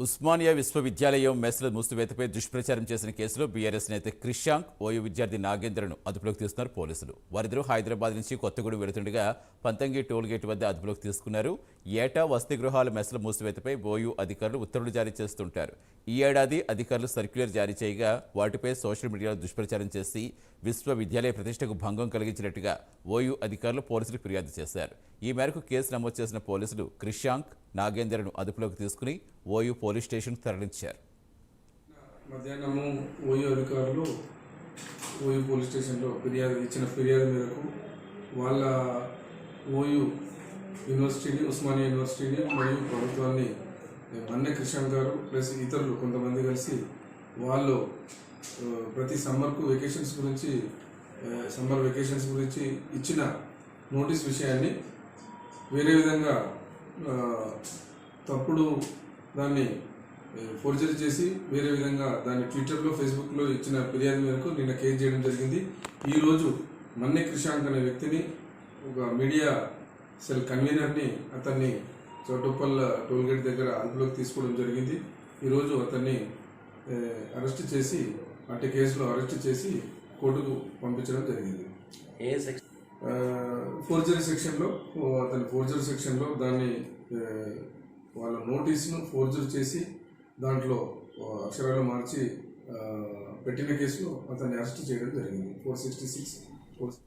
ఉస్మానియా విశ్వవిద్యాలయం మెస్ల మూసివేతపై దుష్ప్రచారం చేసిన కేసులో బీఆర్ఎస్ నేత క్రిషాంక్, ఓయూ విద్యార్థి నాగేంద్రను అదుపులోకి తీస్తున్నారు పోలీసులు. వారిద్దరూ హైదరాబాద్ నుంచి కొత్తగూడెం వెళుతుండగా పంతంగి టోల్గేట్ వద్ద అదుపులోకి తీసుకున్నారు. ఏటా వసతి గృహాల మెస్ల మూసివేతపై ఓయూ అధికారులు ఉత్తర్వులు జారీ చేస్తుంటారు. ఈ ఏడాది అధికారులు సర్క్యులర్ జారీ చేయగా వాటిపై సోషల్ మీడియాలో దుష్ప్రచారం చేసి విశ్వవిద్యాలయ ప్రతిష్టకు భంగం కలిగించినట్టుగా ఓయూ అధికారులు పోలీసులకు ఫిర్యాదు చేశారు. ఈ మేరకు కేసు నమోదు చేసిన పోలీసులు క్రిషాంక్, నాగేందర్ను అదుపులోకి తీసుకుని ఓయూ పోలీస్ స్టేషన్ తరలించారు. మధ్యాహ్నము ఓయూ అధికారులు ఓయూ పోలీస్ స్టేషన్లో ఇచ్చిన ఫిర్యాదు మేరకు వాళ్ళ ఓయూ యూనివర్సిటీని, ఉస్మానియా యూనివర్సిటీని మరియు ప్రభుత్వాన్ని మన్నె క్రిషాంక్ గారు ప్లస్ ఇతరులు కొంతమంది కలిసి వాళ్ళు ప్రతి సమ్మర్ వెకేషన్స్ గురించి ఇచ్చిన నోటీస్ విషయాన్ని వేరే విధంగా తప్పుడు దాన్ని ఫోర్జరీ చేసి వేరే విధంగా దాన్ని ట్విట్టర్లో, ఫేస్బుక్లో ఇచ్చిన ఫిర్యాదు మేరకు నిన్న కేసు చేయడం జరిగింది. ఈరోజు మన్నె క్రిషాంక్ అనే వ్యక్తిని, ఒక మీడియా సెల్ కన్వీనర్ని, అతన్ని చౌటుప్పల్ టోల్గేట్ దగ్గర అదుపులోకి తీసుకోవడం జరిగింది. ఈరోజు అతన్ని కేసులో అరెస్ట్ చేసి కోర్టుకు పంపించడం జరిగింది. ఫోర్జరీ సెక్షన్లో దాన్ని వాళ్ళ నోటీసును ఫోర్జరీ చేసి దాంట్లో అక్షరాలు మార్చి పెట్టిన కేసులో అతన్ని అరెస్ట్ చేయడం జరిగింది. 466